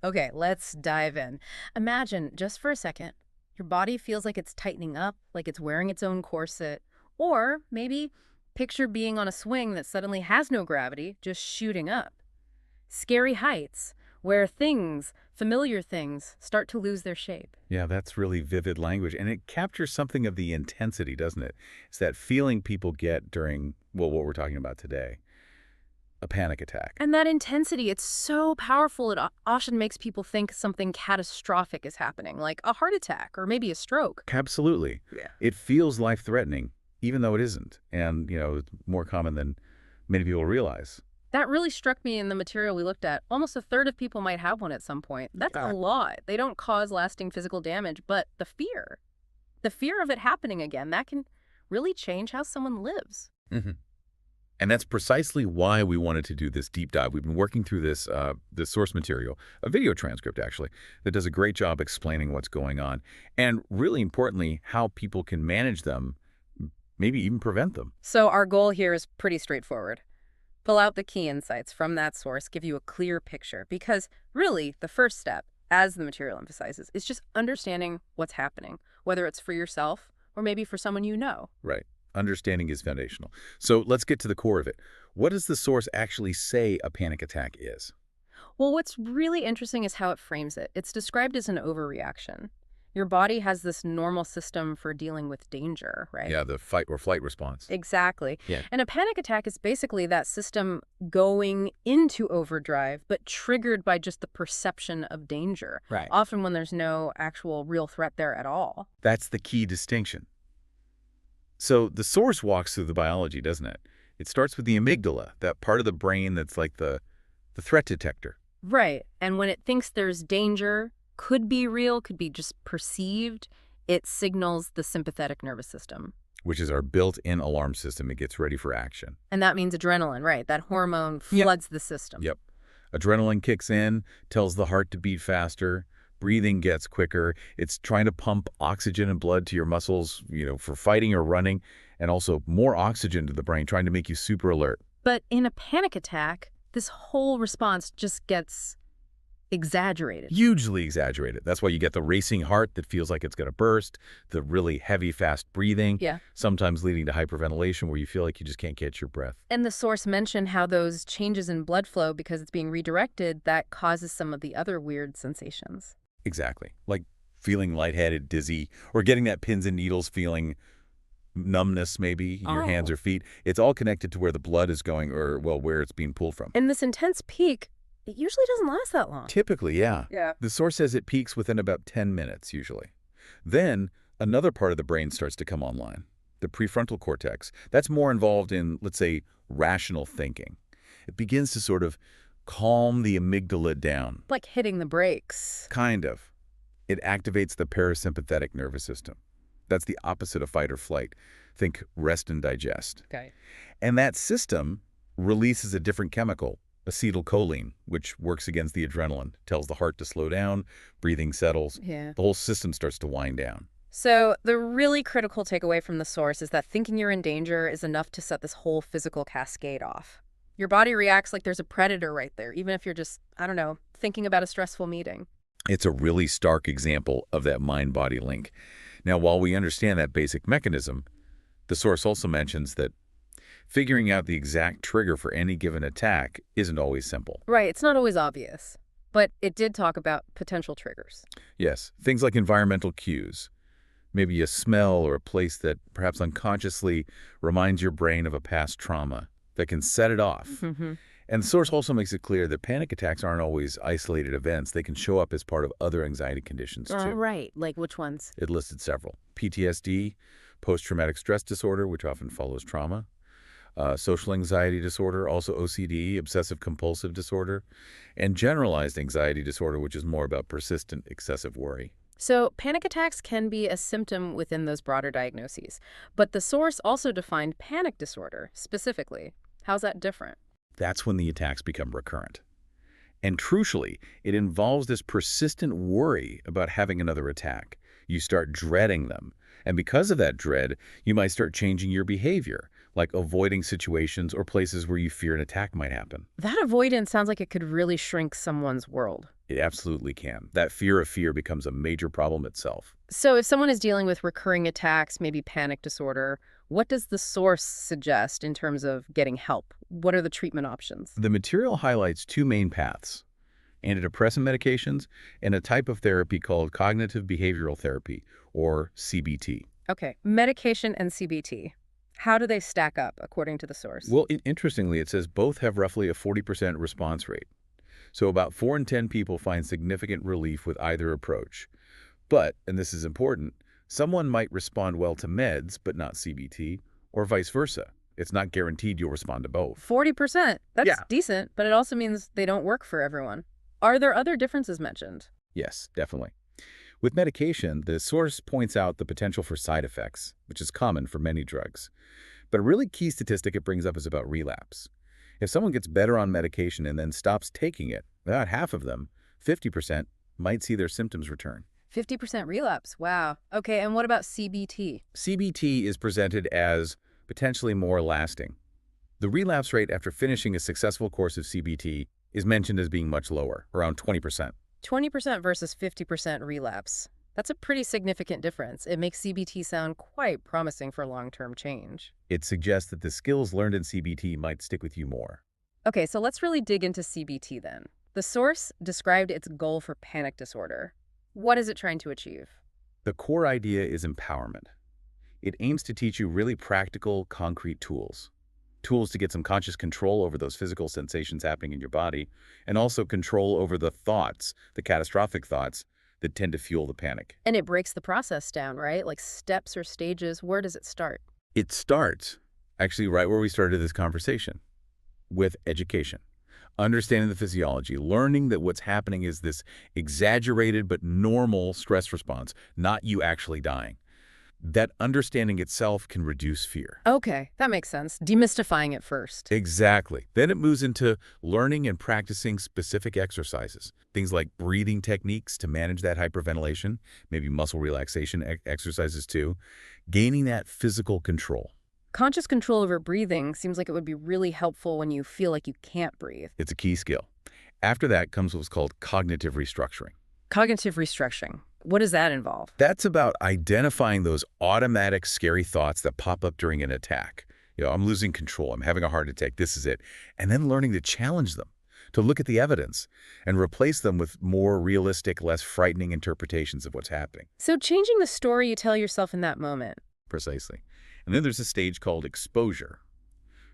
Okay, let's dive in. Imagine, just for a second, your body feels like it's tightening up, like it's wearing its own corset. Or maybe picture being on a swing that suddenly has no gravity, just shooting up. Scary heights, where things, familiar things, start to lose their shape. Yeah, that's really vivid language. And it captures something of the intensity, doesn't it? It's that feeling people get during, well, what we're talking about today, a panic attack. And that intensity, it's so powerful, it often makes people think something catastrophic is happening, like a heart attack or maybe a stroke. Absolutely. Yeah. It feels life-threatening, even though it isn't. And, it's more common than many people realize. That really struck me in the material we looked at. Almost a third of people might have one at some point. That's a lot. They don't cause lasting physical damage, but the fear of it happening again, that can really change how someone lives. hmm And that's precisely why we wanted to do this deep dive. We've been working through this source material, a video transcript actually, that does a great job explaining what's going on, and really importantly, how people can manage them, maybe even prevent them. So our goal here is pretty straightforward. Pull out the key insights from that source, give you a clear picture, because really the first step, as the material emphasizes, is just understanding what's happening, whether it's for yourself or maybe for someone you know. Right. Understanding is foundational. So let's get to the core of it. What does the source actually say a panic attack is? Well, what's really interesting is how it frames it. It's described as an overreaction. Your body has this normal system for dealing with danger, right? Yeah, the fight or flight response. Exactly. Yeah. And a panic attack is basically that system going into overdrive, but triggered by just the perception of danger. Right. Often when there's no actual real threat there at all. That's the key distinction. So the source walks through the biology, doesn't it? It starts with the amygdala, that part of the brain that's like the threat detector. Right. And when it thinks there's danger, could be real, could be just perceived, it signals the sympathetic nervous system. Which is our built-in alarm system. It gets ready for action. And that means adrenaline, right? That hormone floods the system. Yep. Adrenaline kicks in, tells the heart to beat faster, breathing gets quicker. It's trying to pump oxygen and blood to your muscles, for fighting or running, and also more oxygen to the brain, trying to make you super alert. But in a panic attack, this whole response just gets exaggerated. Hugely exaggerated. That's why you get the racing heart that feels like it's going to burst, the really heavy, fast breathing, sometimes leading to hyperventilation where you feel like you just can't catch your breath. And the source mentioned how those changes in blood flow, because it's being redirected, that causes some of the other weird sensations. Exactly. Like feeling lightheaded, dizzy, or getting that pins and needles feeling, numbness maybe in your hands or feet. It's all connected to where the blood is going or, well, where it's being pulled from. And this intense peak, it usually doesn't last that long. Typically, yeah. Yeah. The source says it peaks within about 10 minutes usually. Then another part of the brain starts to come online, the prefrontal cortex. That's more involved in, let's say, rational thinking. It begins to sort of calm the amygdala down. Like hitting the brakes. Kind of. It activates the parasympathetic nervous system. That's the opposite of fight or flight. Think rest and digest. Okay. And that system releases a different chemical, acetylcholine, which works against the adrenaline, tells the heart to slow down, breathing settles. Yeah. The whole system starts to wind down. So the really critical takeaway from the source is that thinking you're in danger is enough to set this whole physical cascade off. Your body reacts like there's a predator right there, even if you're just, thinking about a stressful meeting. It's a really stark example of that mind-body link. Now, while we understand that basic mechanism, the source also mentions that figuring out the exact trigger for any given attack isn't always simple. Right, it's not always obvious. But it did talk about potential triggers. Yes, things like environmental cues. Maybe a smell or a place that perhaps unconsciously reminds your brain of a past trauma that can set it off. Mm-hmm. And the source also makes it clear that panic attacks aren't always isolated events. They can show up as part of other anxiety conditions, too. Right. Like which ones? It listed several. PTSD, post-traumatic stress disorder, which often follows trauma, social anxiety disorder, also OCD, obsessive-compulsive disorder, and generalized anxiety disorder, which is more about persistent excessive worry. So panic attacks can be a symptom within those broader diagnoses. But the source also defined panic disorder specifically. How's that different? That's when the attacks become recurrent. And crucially, it involves this persistent worry about having another attack. You start dreading them. And because of that dread, you might start changing your behavior, like avoiding situations or places where you fear an attack might happen. That avoidance sounds like it could really shrink someone's world. It absolutely can. That fear of fear becomes a major problem itself. So if someone is dealing with recurring attacks, maybe panic disorder, what does the source suggest in terms of getting help? What are the treatment options? The material highlights two main paths: antidepressant medications and a type of therapy called cognitive behavioral therapy, or CBT. Okay, medication and CBT. How do they stack up according to the source? Well, interestingly, it says both have roughly a 40% response rate. So about 4 in 10 people find significant relief with either approach. But, and this is important, someone might respond well to meds but not CBT, or vice versa. It's not guaranteed you'll respond to both. 40%. That's Yeah. decent, but it also means they don't work for everyone. Are there other differences mentioned? Yes, definitely. With medication, the source points out the potential for side effects, which is common for many drugs. But a really key statistic it brings up is about relapse. If someone gets better on medication and then stops taking it, about half of them, 50%, might see their symptoms return. 50% relapse. Wow. Okay, and what about CBT? CBT is presented as potentially more lasting. The relapse rate after finishing a successful course of CBT is mentioned as being much lower, around 20%. 20% versus 50% relapse. That's a pretty significant difference. It makes CBT sound quite promising for long-term change. It suggests that the skills learned in CBT might stick with you more. Okay, so let's really dig into CBT then. The source described its goal for panic disorder. What is it trying to achieve? The core idea is empowerment. It aims to teach you really practical, concrete tools. Tools to get some conscious control over those physical sensations happening in your body, and also control over the thoughts, the catastrophic thoughts, that tend to fuel the panic. And it breaks the process down, right? Like steps or stages. Where does it start? It starts, actually, right where we started this conversation, with education. Understanding the physiology, learning that what's happening is this exaggerated but normal stress response, not you actually dying. That understanding itself can reduce fear. Okay, that makes sense. Demystifying it first. Exactly. Then it moves into learning and practicing specific exercises. Things like breathing techniques to manage that hyperventilation, maybe muscle relaxation exercises too, gaining that physical control. Conscious control over breathing seems like it would be really helpful when you feel like you can't breathe. It's a key skill. After that comes what's called cognitive restructuring. Cognitive restructuring. What does that involve? That's about identifying those automatic scary thoughts that pop up during an attack. I'm losing control, I'm having a heart attack, this is it. And then learning to challenge them, to look at the evidence and replace them with more realistic, less frightening interpretations of what's happening. So changing the story you tell yourself in that moment. Precisely. And then there's a stage called exposure,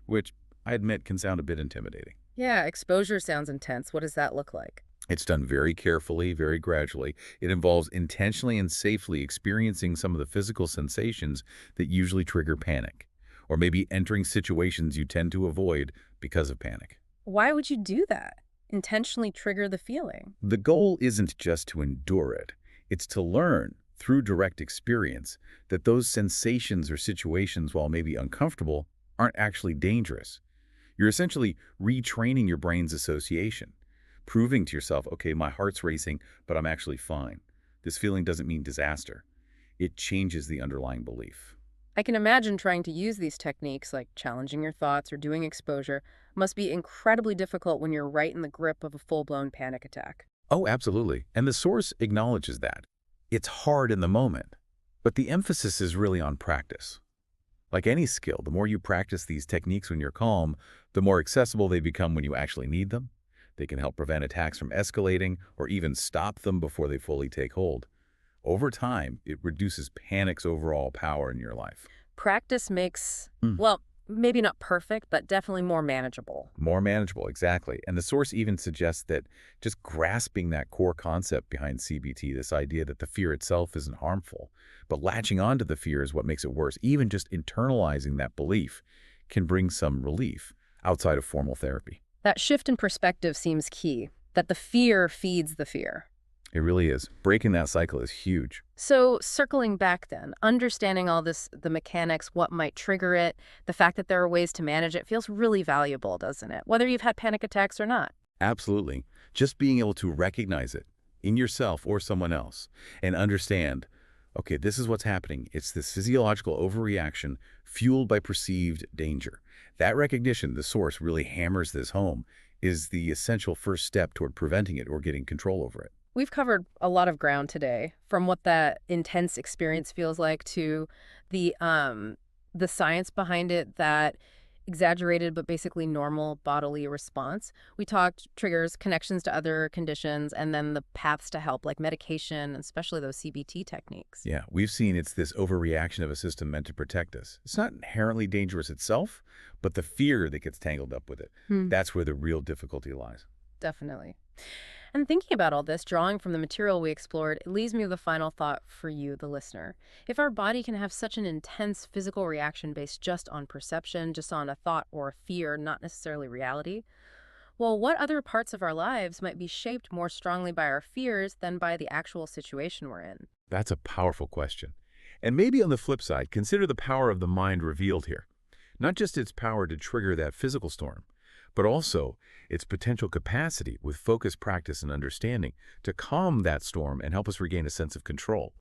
which I admit can sound a bit intimidating. Yeah, exposure sounds intense. What does that look like? It's done very carefully, very gradually. It involves intentionally and safely experiencing some of the physical sensations that usually trigger panic, or maybe entering situations you tend to avoid because of panic. Why would you do that? Intentionally trigger the feeling. The goal isn't just to endure it. It's to learn through direct experience that those sensations or situations, while maybe uncomfortable, aren't actually dangerous. You're essentially retraining your brain's association, proving to yourself, okay, my heart's racing, but I'm actually fine. This feeling doesn't mean disaster. It changes the underlying belief. I can imagine trying to use these techniques, like challenging your thoughts or doing exposure, must be incredibly difficult when you're right in the grip of a full-blown panic attack. Oh, absolutely. And the source acknowledges that. It's hard in the moment, but the emphasis is really on practice. Like any skill, the more you practice these techniques when you're calm, the more accessible they become when you actually need them. They can help prevent attacks from escalating or even stop them before they fully take hold. Over time, it reduces panic's overall power in your life. Practice makes, Mm. well, maybe not perfect, but definitely more manageable. More manageable, exactly. And the source even suggests that just grasping that core concept behind CBT, this idea that the fear itself isn't harmful, but latching onto the fear is what makes it worse. Even just internalizing that belief can bring some relief outside of formal therapy. That shift in perspective seems key, that the fear feeds the fear. It really is. Breaking that cycle is huge. So circling back then, understanding all this, the mechanics, what might trigger it, the fact that there are ways to manage it feels really valuable, doesn't it? Whether you've had panic attacks or not. Absolutely. Just being able to recognize it in yourself or someone else and understand, okay, this is what's happening. It's this physiological overreaction fueled by perceived danger. That recognition, the source, really hammers this home. is the essential first step toward preventing it or getting control over it. We've covered a lot of ground today, from what that intense experience feels like to the um the science behind it, that exaggerated but basically normal bodily response. We talked triggers, connections to other conditions, and then the paths to help like medication, especially those CBT techniques. Yeah, we've seen it's this overreaction of a system meant to protect us. It's not inherently dangerous itself, but the fear that gets tangled up with it. Hmm. That's where the real difficulty lies. Definitely. And thinking about all this, drawing from the material we explored, it leaves me with a final thought for you, the listener. If our body can have such an intense physical reaction based just on perception, just on a thought or a fear, not necessarily reality, well, what other parts of our lives might be shaped more strongly by our fears than by the actual situation we're in? That's a powerful question. And maybe on the flip side, consider the power of the mind revealed here. Not just its power to trigger that physical storm, but also its potential capacity with focused practice and understanding to calm that storm and help us regain a sense of control.